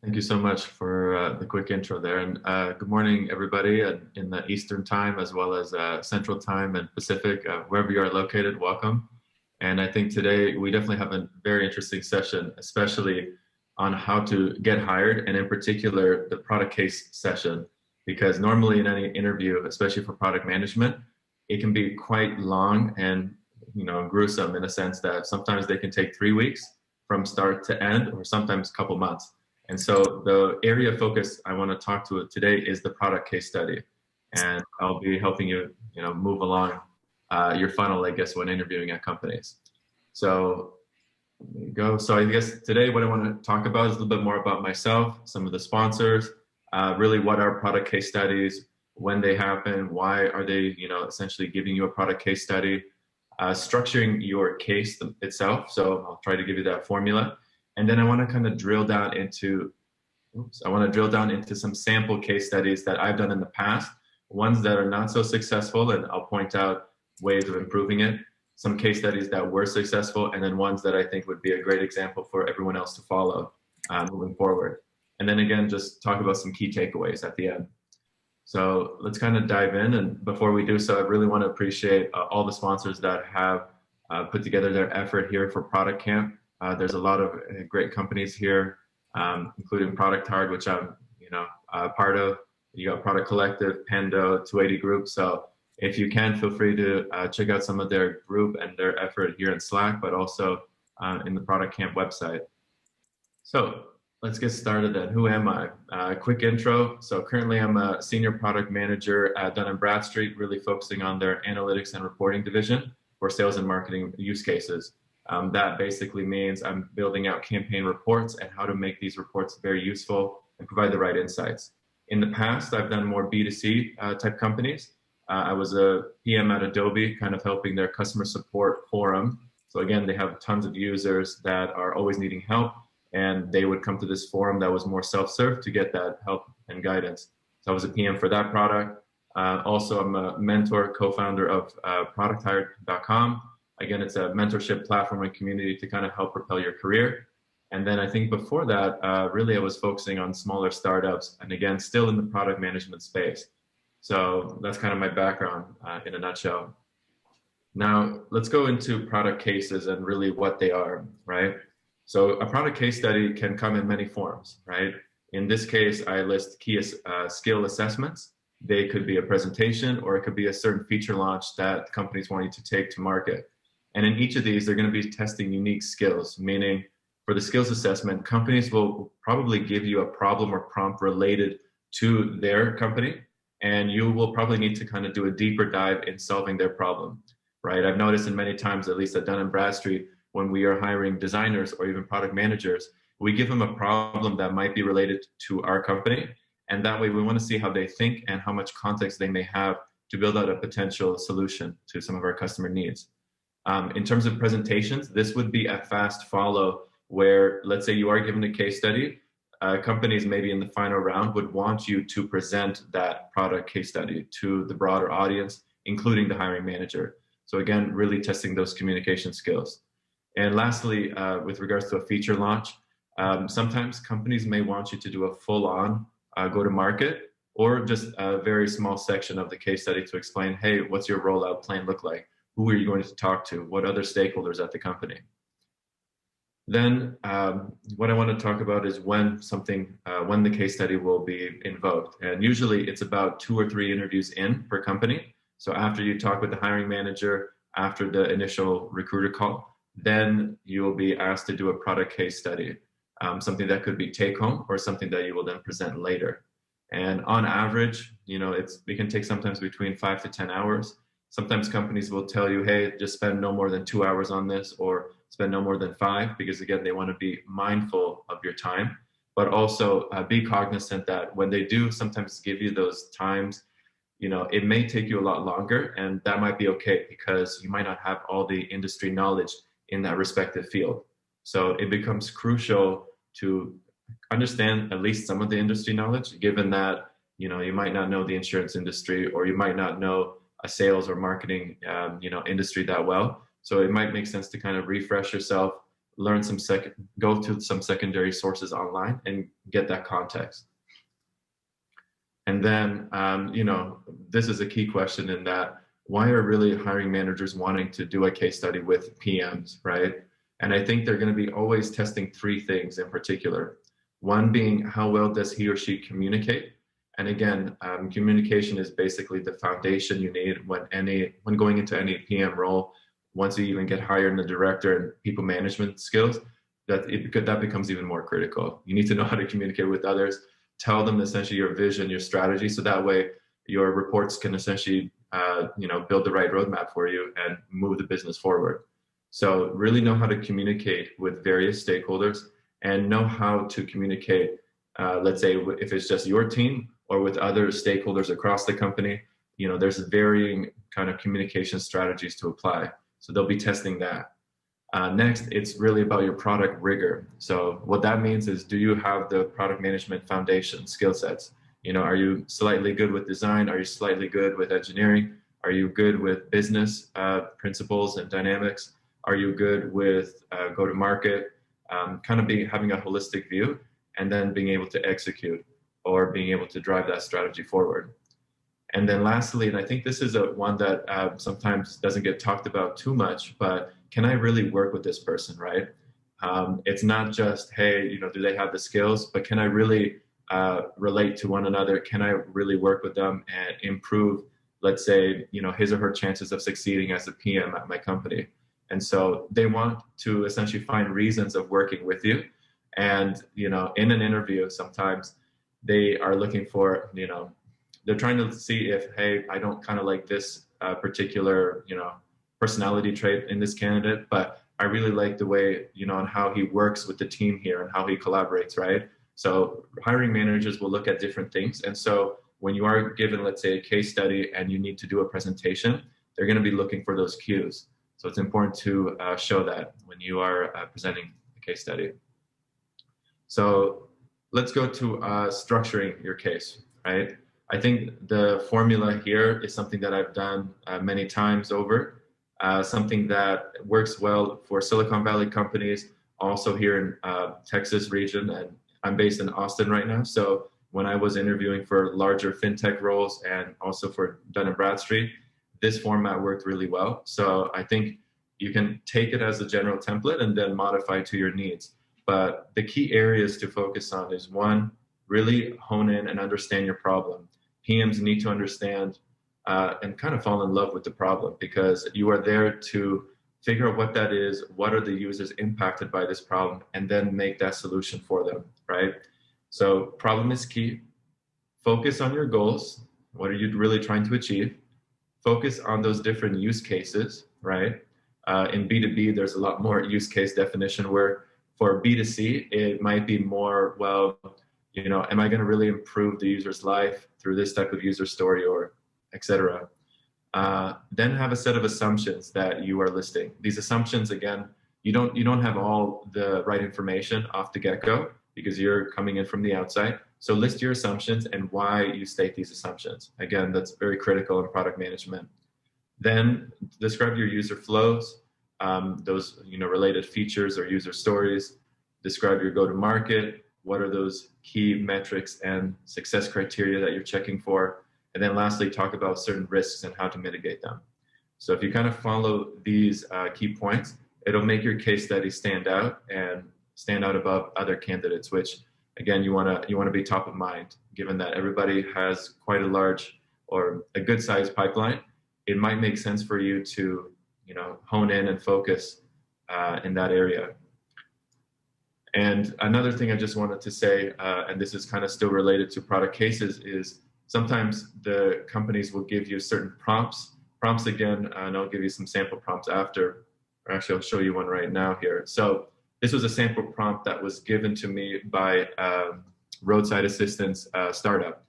Thank you so much for the quick intro there. And good morning, everybody in the Eastern time, as well as Central time and Pacific, wherever you are located, welcome. And I think today we definitely have a very interesting session, especially on how to get hired, and in particular, the product case session. Because normally in any interview, especially for product management, it can be quite long and gruesome in a sense that sometimes they can take 3 weeks from start to end, or sometimes a couple months. And so the area of focus I want to talk to today is the product case study. And I'll be helping you, move along your funnel, I guess, when interviewing at companies. So there you go. So I guess today what I want to talk about is a little bit more about myself, some of the sponsors, really what are product case studies, when they happen, why are they, essentially giving you a product case study, structuring your case itself. So I'll try to give you that formula. And then I want to kind of drill down into, some sample case studies that I've done in the past, ones that are not so successful, and I'll point out ways of improving it, some case studies that were successful, and then ones that I think would be a great example for everyone else to follow moving forward. And then again, just talk about some key takeaways at the end. So let's kind of dive in. And before we do so, I really want to appreciate all the sponsors that have put together their effort here for Product Camp. There's a lot of great companies here, including Product Hard, which I'm, part of. You got Product Collective, Pendo, 280 Group. So if you can, feel free to check out some of their group and their effort here in Slack, but also in the Product Camp website. So let's get started then. Who am I? Quick intro. So currently I'm a senior product manager at Dun & Bradstreet, really focusing on their analytics and reporting division for sales and marketing use cases. That basically means I'm building out campaign reports and how to make these reports very useful and provide the right insights. In the past, I've done more B2C type companies. I was a PM at Adobe, kind of helping their customer support forum. So again, they have tons of users that are always needing help, and they would come to this forum that was more self-serve to get that help and guidance. So I was a PM for that product. Also, I'm a mentor, co-founder of producthire.com. Again, it's a mentorship platform and community to kind of help propel your career. And then I think before that, really I was focusing on smaller startups, and again, still in the product management space. So that's kind of my background in a nutshell. Now, let's go into product cases and really what they are, right? So a product case study can come in many forms, right? In this case, I list key skill assessments. They could be a presentation, or it could be a certain feature launch that companies want you to take to market. And in each of these, they're going to be testing unique skills, meaning for the skills assessment, companies will probably give you a problem or prompt related to their company, and you will probably need to kind of do a deeper dive in solving their problem, right? I've noticed in many times, at least at Dun & Bradstreet, when we are hiring designers or even product managers, we give them a problem that might be related to our company. And that way we want to see how they think and how much context they may have to build out a potential solution to some of our customer needs. In terms of presentations, this would be a fast follow where, let's say you are given a case study, companies maybe in the final round would want you to present that product case study to the broader audience, including the hiring manager. So again, really testing those communication skills. And lastly, with regards to a feature launch, sometimes companies may want you to do a full-on go-to-market, or just a very small section of the case study to explain, hey, what's your rollout plan look like? Who are you going to talk to? What other stakeholders at the company? Then what I want to talk about is when the case study will be invoked. And usually it's about 2 or 3 interviews in per company. So after you talk with the hiring manager, after the initial recruiter call, then you will be asked to do a product case study, something that could be take home or something that you will then present later. And on average, it can take sometimes between 5 to 10 hours. Sometimes companies will tell you, hey, just spend no more than 2 hours on this, or spend no more than 5, because again, they want to be mindful of your time, but also be cognizant that when they do sometimes give you those times, it may take you a lot longer, and that might be okay because you might not have all the industry knowledge in that respective field. So it becomes crucial to understand at least some of the industry knowledge, given that, you might not know the insurance industry, or you might not know a sales or marketing, industry that well. So it might make sense to kind of refresh yourself, learn go to some secondary sources online and get that context. And then, this is a key question in that, why are really hiring managers wanting to do a case study with PMs, right? And I think they're going to be always testing three things in particular. One being, how well does he or she communicate? And again, communication is basically the foundation you need when going into any PM role. Once you even get hired in the director and people management skills, that becomes even more critical. You need to know how to communicate with others, tell them essentially your vision, your strategy, so that way your reports can essentially build the right roadmap for you and move the business forward. So really know how to communicate with various stakeholders and know how to communicate, let's say if it's just your team or with other stakeholders across the company. There's varying kind of communication strategies to apply. So they'll be testing that. Next, it's really about your product rigor. So what that means is, do you have the product management foundation skill sets? Are you slightly good with design? Are you slightly good with engineering? Are you good with business principles and dynamics? Are you good with go-to-market? Having a holistic view and then being able to execute or being able to drive that strategy forward. And then lastly, and I think this is one that sometimes doesn't get talked about too much, but can I really work with this person, right? It's not just, hey, do they have the skills, but can I really relate to one another? Can I really work with them and improve, let's say, his or her chances of succeeding as a PM at my company? And so they want to essentially find reasons of working with you. And, in an interview, sometimes they are looking for, they're trying to see if, hey, I don't kind of like this particular, personality trait in this candidate, but I really like the way, and how he works with the team here and how he collaborates, right? So hiring managers will look at different things. And so when you are given, let's say, a case study and you need to do a presentation, they're going to be looking for those cues. So it's important to show that when you are presenting a case study. So let's go to structuring your case, right? I think the formula here is something that I've done many times over, something that works well for Silicon Valley companies, also here in Texas region, and I'm based in Austin right now. So when I was interviewing for larger fintech roles and also for Dun & Bradstreet, this format worked really well. So I think you can take it as a general template and then modify to your needs. But the key areas to focus on is, one, really hone in and understand your problem. PMs need to understand and kind of fall in love with the problem, because you are there to figure out what that is, what are the users impacted by this problem, and then make that solution for them, right? So problem is key. Focus on your goals. What are you really trying to achieve? Focus on those different use cases, right? In B2B, there's a lot more use case definition, where for B2C, it might be more, well, am I going to really improve the user's life through this type of user story, or et cetera? Then have a set of assumptions that you are listing. These assumptions, again, you don't have all the right information off the get-go because you're coming in from the outside. So list your assumptions and why you state these assumptions. Again, that's very critical in product management. Then describe your user flows, those related features or user stories. Describe your go-to-market. What are those key metrics and success criteria that you're checking for? And then lastly, talk about certain risks and how to mitigate them. So if you kind of follow these key points, it'll make your case study stand out above other candidates, which again, you want to be top of mind, given that everybody has quite a large or a good sized pipeline. It might make sense for you to hone in and focus in that area. And another thing I just wanted to say, and this is kind of still related to product cases, is sometimes the companies will give you certain prompts. Prompts again, and I'll give you some sample prompts after, or actually I'll show you one right now here. So this was a sample prompt that was given to me by roadside assistance startup.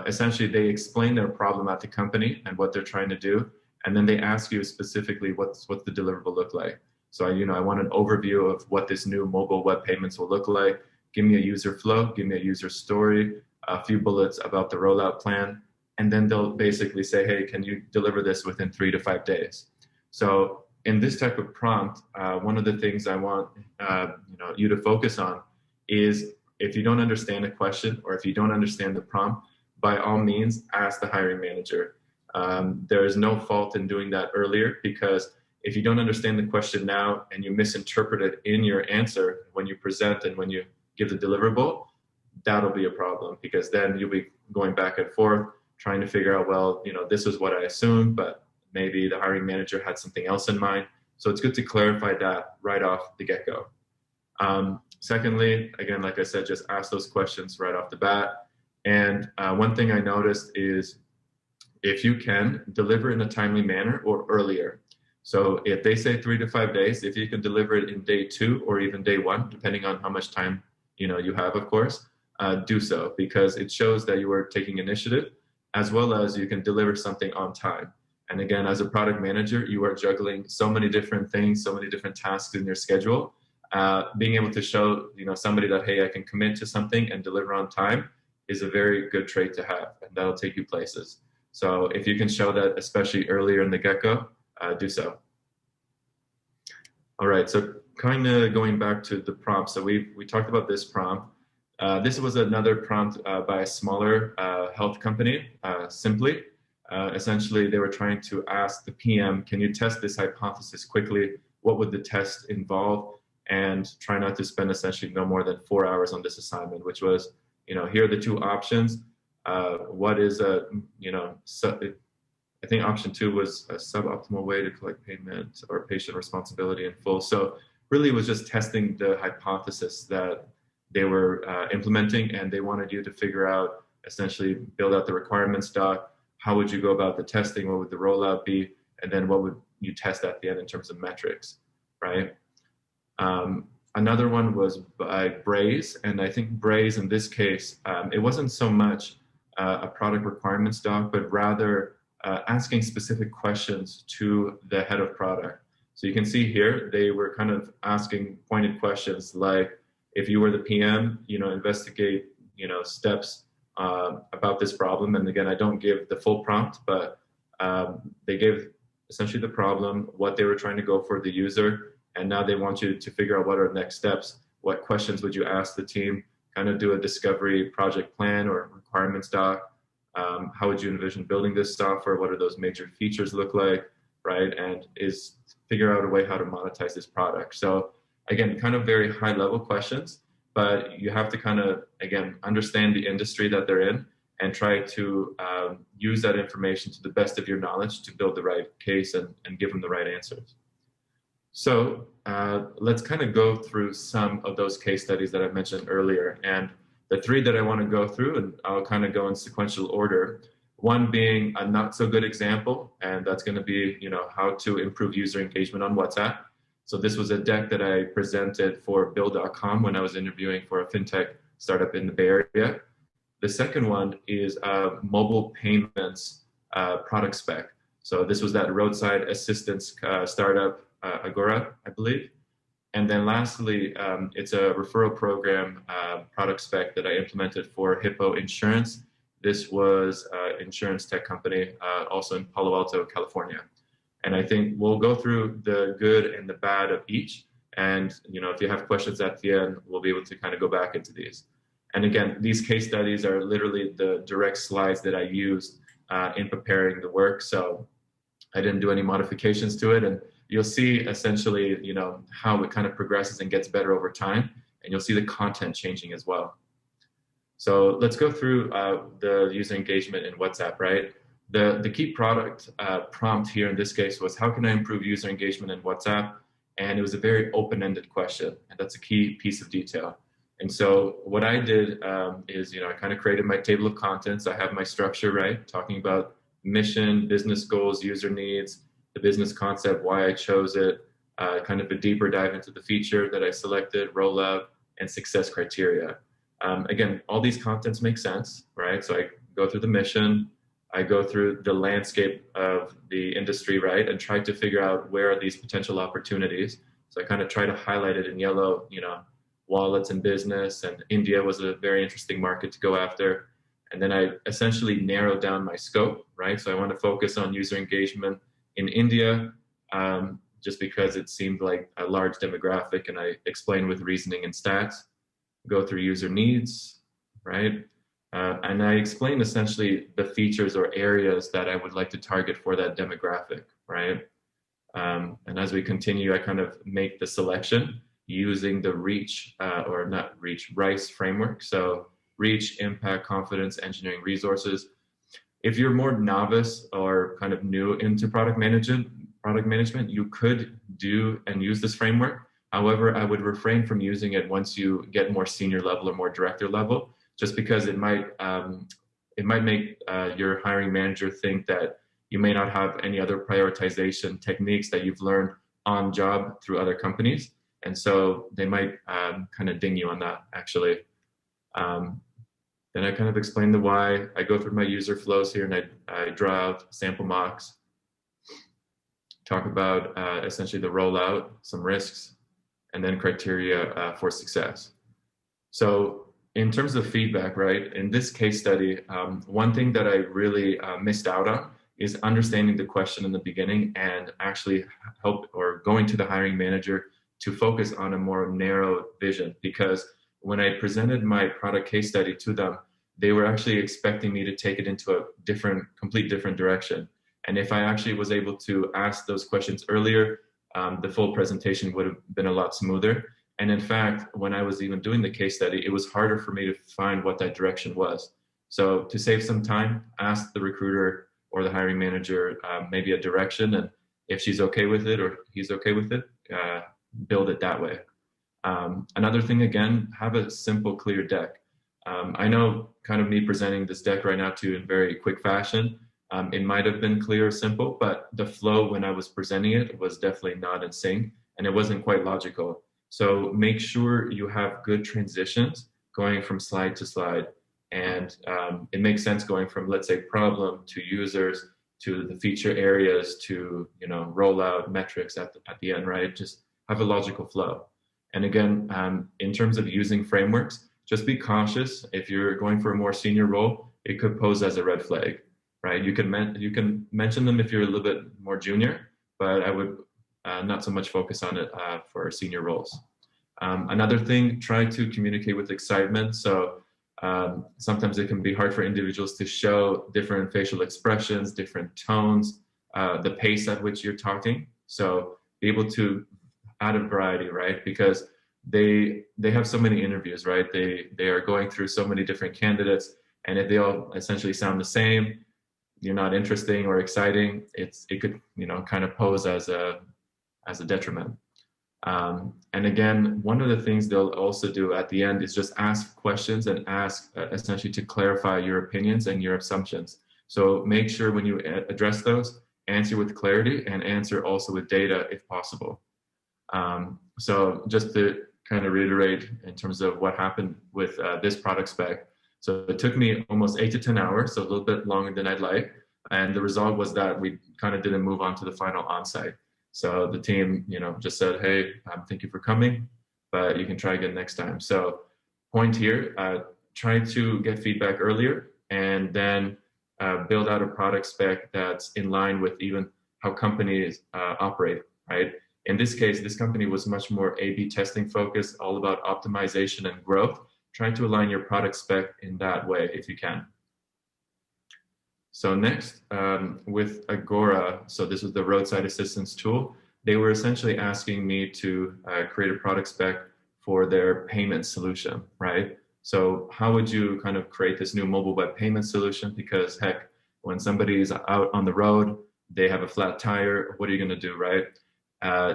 Essentially, they explain their problem at the company and what they're trying to do, and then they ask you specifically what's the deliverable look like. So I want an overview of what this new mobile web payments will look like. Give me a user flow, give me a user story, a few bullets about the rollout plan, and then they'll basically say, hey, can you deliver this within 3 to 5 days? So in this type of prompt, one of the things I want you to focus on is if you don't understand a question or if you don't understand the prompt, by all means, ask the hiring manager. There is no fault in doing that earlier, because if you don't understand the question now and you misinterpret it in your answer when you present and when you give the deliverable, that'll be a problem, because then you'll be going back and forth trying to figure out, well, this is what I assumed, but maybe the hiring manager had something else in mind. So it's good to clarify that right off the get-go. Secondly, again, like I said, just ask those questions right off the bat. And one thing I noticed is, if you can, deliver in a timely manner or earlier. So if they say 3 to 5 days, if you can deliver it in day 2 or even day 1, depending on how much time you have, of course, do so, because it shows that you are taking initiative, as well as you can deliver something on time. And again, as a product manager, you are juggling so many different things, so many different tasks in your schedule. Being able to show somebody that, hey, I can commit to something and deliver on time is a very good trait to have, and that'll take you places. So if you can show that, especially earlier in the get-go, do so. All right, so kind of going back to the prompt. So we talked about this prompt. This was another prompt by a smaller health company, Simply. Essentially, they were trying to ask the PM, can you test this hypothesis quickly? What would the test involve? And try not to spend essentially no more than 4 hours on this assignment, which was, here are the 2 options. What is I think option 2 was a suboptimal way to collect payment or patient responsibility in full. So really it was just testing the hypothesis that they were implementing, and they wanted you to figure out, essentially build out the requirements doc. How would you go about the testing? What would the rollout be? And then what would you test at the end in terms of metrics, right? Another one was by Braze, and I think Braze in this case, it wasn't so much a product requirements doc, but rather asking specific questions to the head of product. So you can see here, they were kind of asking pointed questions like, if you were the PM, investigate, steps about this problem. And again, I don't give the full prompt, but they gave essentially the problem, what they were trying to go for the user, and now they want you to figure out what are the next steps. What questions would you ask the team? Kind of do a discovery project plan or requirements doc. How would you envision building this software? What are those major features look like, right? And figure out a way how to monetize this product. So again, kind of very high level questions, but you have to kind of, again, understand the industry that they're in and try to use that information to the best of your knowledge to build the right case and give them the right answers. So let's kind of go through some of those case studies that I mentioned earlier. And the 3 that I want to go through, and I'll kind of go in sequential order. One being a not so good example, and that's going to be, how to improve user engagement on WhatsApp. So this was a deck that I presented for Bill.com when I was interviewing for a fintech startup in the Bay Area. The second one is mobile payments product spec. So this was that roadside assistance startup, Agora, I believe. And then lastly, it's a referral program product spec that I implemented for Hippo Insurance. This was an insurance tech company also in Palo Alto, California. And I think we'll go through the good and the bad of each. And if you have questions at the end, we'll be able to kind of go back into these. And again, these case studies are literally the direct slides that I used in preparing the work. So I didn't do any modifications to it. And you'll see essentially, how it kind of progresses and gets better over time. And you'll see the content changing as well. So let's go through the user engagement in WhatsApp, right? The key product prompt here in this case was, how can I improve user engagement in WhatsApp? And it was a very open-ended question, and that's a key piece of detail. And so what I did is, I kind of created my table of contents. I have my structure, right? Talking about mission, business goals, user needs, the business concept, why I chose it, kind of a deeper dive into the feature that I selected, rollout, and success criteria. Again, all these contents make sense, right? So I go through the mission, I go through the landscape of the industry, right? And try to figure out where are these potential opportunities. So I kind of try to highlight it in yellow, wallets and business, and India was a very interesting market to go after. And then I essentially narrowed down my scope, right? So I want to focus on user engagement in India, just because it seemed like a large demographic, and I explained with reasoning and stats, go through user needs, right? And I explained essentially the features or areas that I would like to target for that demographic, right? And as we continue, I kind of make the selection using the RICE framework. So reach, impact, confidence, engineering, resources. If you're more novice or kind of new into product management, you could do and use this framework. However, I would refrain from using it once you get more senior level or more director level, just because it might make your hiring manager think that you may not have any other prioritization techniques that you've learned on job through other companies. And so they might kind of ding you on that, actually. Then I kind of explain the why. I go through my user flows here, and I draw out sample mocks, talk about essentially the rollout, some risks, and then criteria for success. So in terms of feedback, right, in this case study, one thing that I really missed out on is understanding the question in the beginning and actually going to the hiring manager to focus on a more narrow vision. Because when I presented my product case study to them, they were actually expecting me to take it into a complete different direction. And if I actually was able to ask those questions earlier, the full presentation would have been a lot smoother. And in fact, when I was even doing the case study, it was harder for me to find what that direction was. So to save some time, ask the recruiter or the hiring manager maybe a direction, and if she's okay with it or he's okay with it, build it that way. Another thing, again, have a simple, clear deck. I know kind of me presenting this deck right now to you in very quick fashion, it might have been clear or simple, but the flow when I was presenting it was definitely not in sync, and it wasn't quite logical. So make sure you have good transitions going from slide to slide. And it makes sense going from, let's say, problem to users to the feature areas to, rollout metrics at the end, right? Just have a logical flow. And again, in terms of using frameworks, just be cautious. If you're going for a more senior role, it could pose as a red flag, right? You can mention them if you're a little bit more junior, but I would not so much focus on it for senior roles. Another thing, try to communicate with excitement. So sometimes it can be hard for individuals to show different facial expressions, different tones, the pace at which you're talking. So be able to add a variety, right? Because they have so many interviews, right? They are going through so many different candidates, and if they all essentially sound the same, you're not interesting or exciting, it could kind of pose as a detriment. And again, one of the things they'll also do at the end is just ask questions and ask essentially to clarify your opinions and your assumptions. So make sure when you address those, answer with clarity and answer also with data if possible. So just to kind of reiterate in terms of what happened with this product spec. So it took me almost 8 to 10 hours, so a little bit longer than I'd like. And the result was that we kind of didn't move on to the final onsite. So the team, just said, hey, thank you for coming, but you can try again next time. So point here, try to get feedback earlier and then build out a product spec that's in line with even how companies operate, right? In this case, this company was much more A/B testing focused, all about optimization and growth. Try to align your product spec in that way if you can. So next, with Agora, so this was the roadside assistance tool, they were essentially asking me to create a product spec for their payment solution, right? So how would you kind of create this new mobile web payment solution? Because heck, when somebody's out on the road, they have a flat tire, what are you gonna do, right?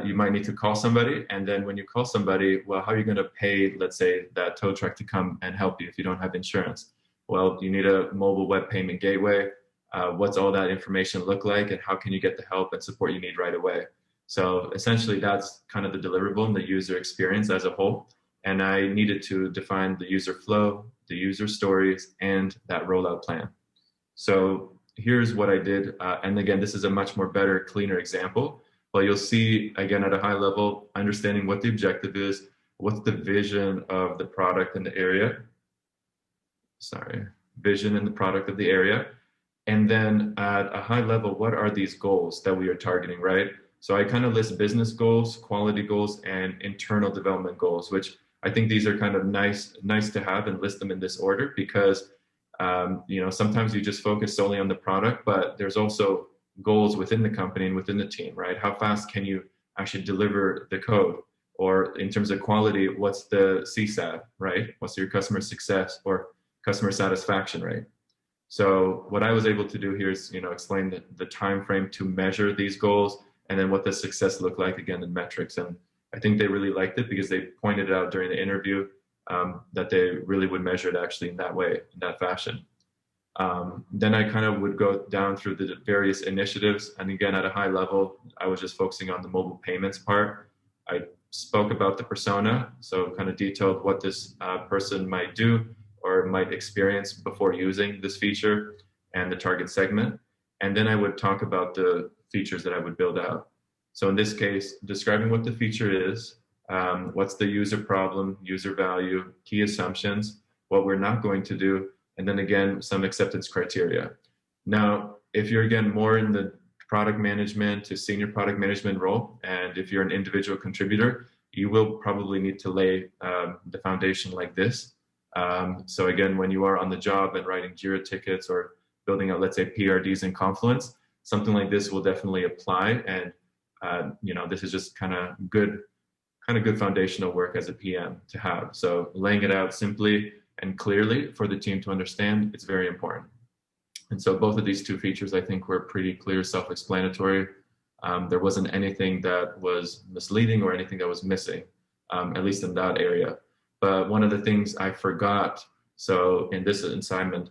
You might need to call somebody, and then when you call somebody, well, how are you gonna pay, let's say, that tow truck to come and help you if you don't have insurance? Well, you need a mobile web payment gateway. What's all that information look like, and how can you get the help and support you need right away? So essentially that's kind of the deliverable and the user experience as a whole. And I needed to define the user flow, the user stories, and that rollout plan. So here's what I did. And again, this is a much more better, cleaner example. But you'll see, again, at a high level, understanding what the objective is, what's the vision of the product in the area. Vision and the product of the area. And then at a high level, what are these goals that we are targeting, right? So I kind of list business goals, quality goals, and internal development goals, which I think these are kind of nice to have and list them in this order because sometimes you just focus solely on the product, but there's also goals within the company and within the team, right? How fast can you actually deliver the code? Or in terms of quality, what's the CSAT, right? What's your customer success or customer satisfaction rate? So what I was able to do here is, explain the time frame to measure these goals and then what the success looked like again in metrics. And I think they really liked it because they pointed out during the interview that they really would measure it actually in that way, in that fashion. Then I kind of would go down through the various initiatives. And again, at a high level, I was just focusing on the mobile payments part. I spoke about the persona, so kind of detailed what this person might do or might experience before using this feature and the target segment. And then I would talk about the features that I would build out. So in this case, describing what the feature is, what's the user problem, user value, key assumptions, what we're not going to do, and then again, some acceptance criteria. Now, if you're again more in the product management to senior product management role, and if you're an individual contributor, you will probably need to lay the foundation like this. So again, when you are on the job and writing JIRA tickets or building out, let's say, PRDs in Confluence, something like this will definitely apply. And this is just kind of good foundational work as a PM to have. So laying it out simply and clearly for the team to understand, it's very important. And so both of these two features, I think, were pretty clear, self-explanatory. There wasn't anything that was misleading or anything that was missing, at least in that area. But one of the things I forgot, so in this assignment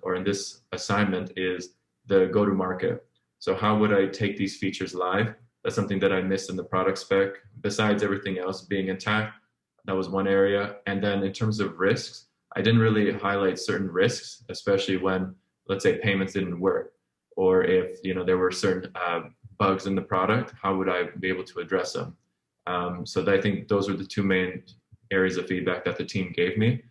is the go-to-market. So how would I take these features live? That's something that I missed in the product spec. Besides everything else being intact, that was one area. And then in terms of risks, I didn't really highlight certain risks, especially when, let's say, payments didn't work, or if there were certain bugs in the product, how would I be able to address them? So I think those are the two main areas of feedback that the team gave me.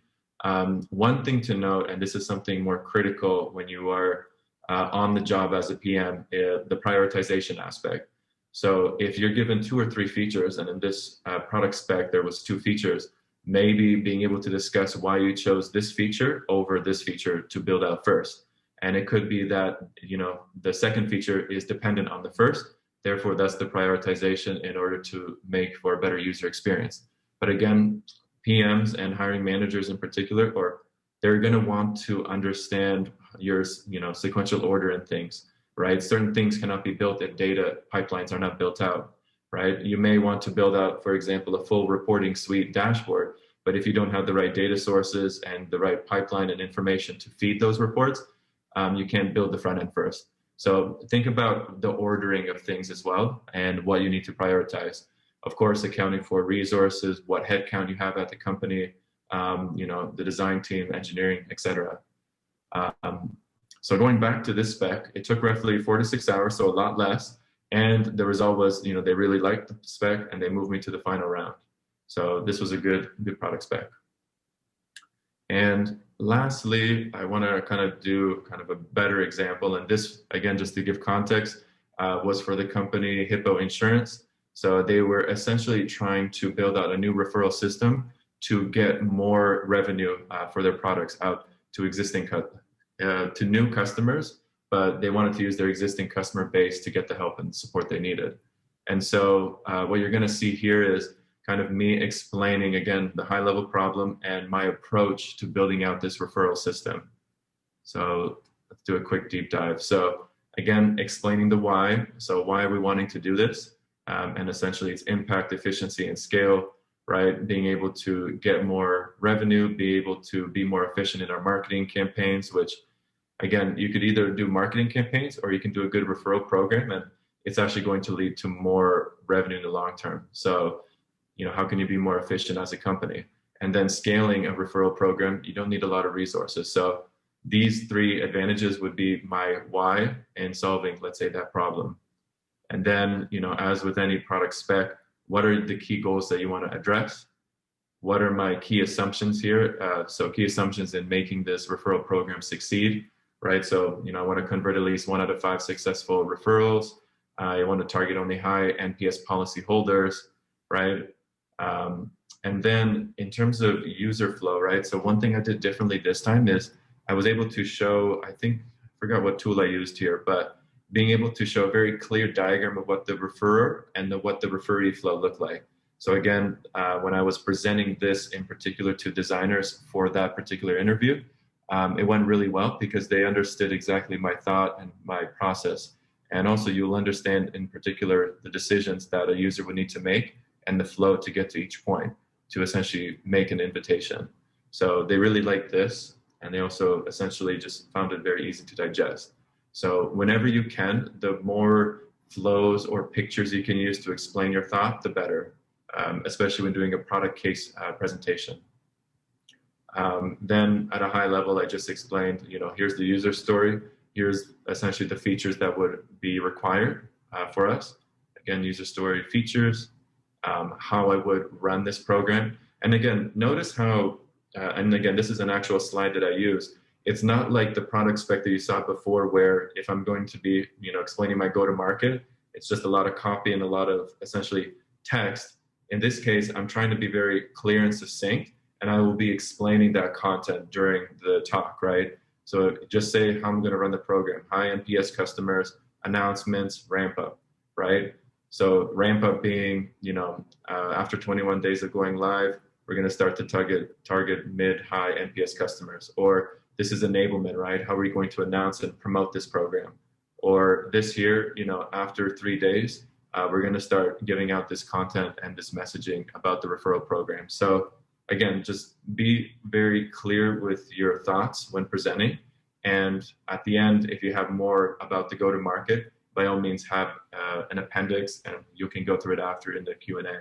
One thing to note, and this is something more critical when you are on the job as a PM, the prioritization aspect. So if you're given 2 or 3 features, and in this product spec, there was 2 features, maybe being able to discuss why you chose this feature over this feature to build out first. And it could be that, the second feature is dependent on the first, therefore that's the prioritization in order to make for a better user experience. But again, PMs and hiring managers in particular, they're going to want to understand your, sequential order and things, right? Certain things cannot be built if data pipelines are not built out, right? You may want to build out, for example, a full reporting suite dashboard, but if you don't have the right data sources and the right pipeline and information to feed those reports, you can't build the front end first. So think about the ordering of things as well and what you need to prioritize. Of course, accounting for resources, what headcount you have at the company, the design team, engineering, etc. So going back to this spec, it took roughly 4 to 6 hours, so a lot less. And the result was, they really liked the spec and they moved me to the final round. So this was a good product spec. And lastly, I want to kind of do kind of a better example. And this, again, just to give context, was for the company Hippo Insurance. So they were essentially trying to build out a new referral system to get more revenue for their products out to to new customers, but they wanted to use their existing customer base to get the help and support they needed. And so what you're going to see here is kind of me explaining, again, the high level problem and my approach to building out this referral system. So let's do a quick deep dive. So again, explaining the why. So why are we wanting to do this? And essentially it's impact, efficiency, and scale, right? Being able to get more revenue, be able to be more efficient in our marketing campaigns, which again, you could either do marketing campaigns or you can do a good referral program, and it's actually going to lead to more revenue in the long term. So, how can you be more efficient as a company? And then scaling a referral program, you don't need a lot of resources. So these 3 advantages would be my why in solving, let's say, that problem. And then, as with any product spec, what are the key goals that you want to address? What are my key assumptions here? So key assumptions in making this referral program succeed, right? So, I want to convert at least 1 out of 5 successful referrals. You want to target only high NPS policy holders, right? And then in terms of user flow, right? So one thing I did differently this time is I was able to show, I forgot what tool I used here, but being able to show a very clear diagram of what the referrer and what the referee flow looked like. So again, when I was presenting this in particular to designers for that particular interview, it went really well because they understood exactly my thought and my process. And also you'll understand in particular the decisions that a user would need to make and the flow to get to each point to essentially make an invitation. So they really liked this, and they also essentially just found it very easy to digest. So whenever you can, the more flows or pictures you can use to explain your thought, the better, especially when doing a product case presentation. Then at a high level, I just explained, here's the user story. Here's essentially the features that would be required for us. Again, user story features, how I would run this program. And again, notice how, and again, this is an actual slide that I use. It's not like the product spec that you saw before where if I'm going to be, explaining my go-to-market, it's just a lot of copy and a lot of essentially text. In this case, I'm trying to be very clear and succinct, and I will be explaining that content during the talk, right? So just say how I'm going to run the program, high NPS customers, announcements, ramp up, right? So ramp up being, after 21 days of going live, we're going to start to target mid-high NPS customers. Or this is enablement, right? How are we going to announce and promote this program? Or this year, after 3 days, we're going to start giving out this content and this messaging about the referral program. So again, just be very clear with your thoughts when presenting. And at the end, if you have more about the go-to-market, by all means have an appendix, and you can go through it after in the Q&A.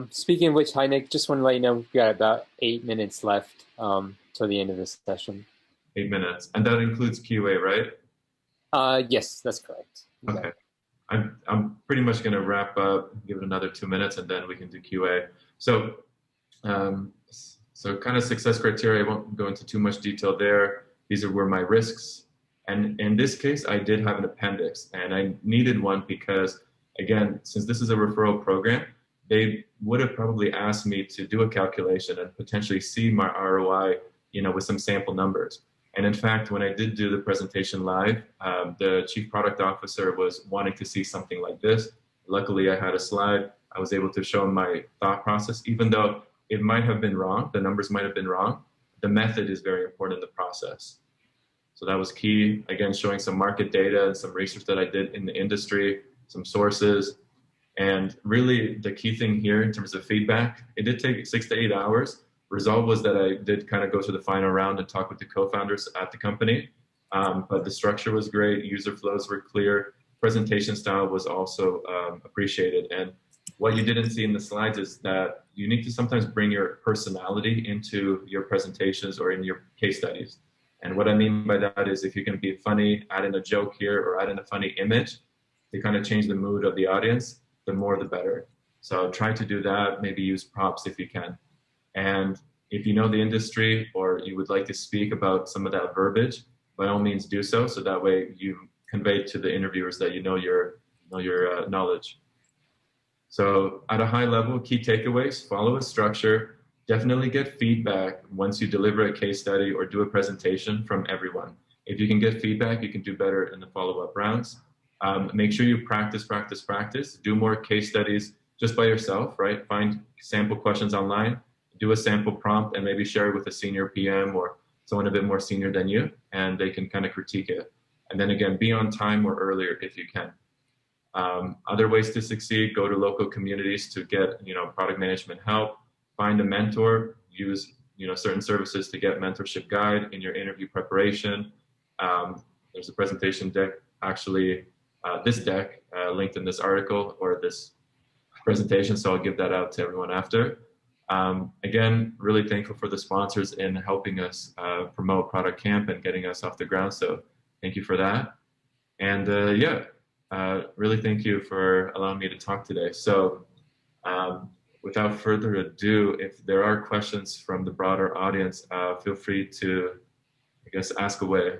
Speaking of which, hi Nick, just want to let you know we've got about 8 minutes left till the end of this session. 8 minutes, and that includes QA, right? Yes, that's correct. Okay, I'm pretty much going to wrap up, give it another 2 minutes, and then we can do QA. So, kind of success criteria. I won't go into too much detail there. These were my risks. And in this case, I did have an appendix, and I needed one because, again, since this is a referral program, they would have probably asked me to do a calculation and potentially see my ROI, with some sample numbers. And in fact, when I did do the presentation live, the chief product officer was wanting to see something like this. Luckily, I had a slide. I was able to show my thought process, even though it might have been wrong, the numbers might have been wrong. The method is very important in the process. So that was key. Again, showing some market data and some research that I did in the industry, some sources. And really the key thing here in terms of feedback, it did take 6 to 8 hours. Result was that I did kind of go to the final round and talk with the co-founders at the company. But the structure was great. User flows were clear. Presentation style was also appreciated. And what you didn't see in the slides is that you need to sometimes bring your personality into your presentations or in your case studies. And what I mean by that is if you can be funny, add in a joke here or add in a funny image to kind of change the mood of the audience, the more the better. So try to do that, maybe use props if you can. And if you know the industry or you would like to speak about some of that verbiage, by all means do so. So that way you convey to the interviewers that you know your knowledge. So at a high level, key takeaways, follow a structure. Definitely get feedback once you deliver a case study or do a presentation from everyone. If you can get feedback, you can do better in the follow-up rounds. Make sure you practice. Do more case studies just by yourself, right? Find sample questions online, do a sample prompt, and maybe share it with a senior PM or someone a bit more senior than you, and they can kind of critique it. And then again, be on time or earlier if you can. Other ways to succeed, go to local communities to get, product management help. Find a mentor, use certain services to get mentorship guide in your interview preparation. There's a presentation deck, actually this deck linked in this article or this presentation, so I'll give that out to everyone after. Again, really thankful for the sponsors in helping us promote Product Camp and getting us off the ground, so thank you for that. And really thank you for allowing me to talk today. So without further ado, if there are questions from the broader audience, feel free to, ask away.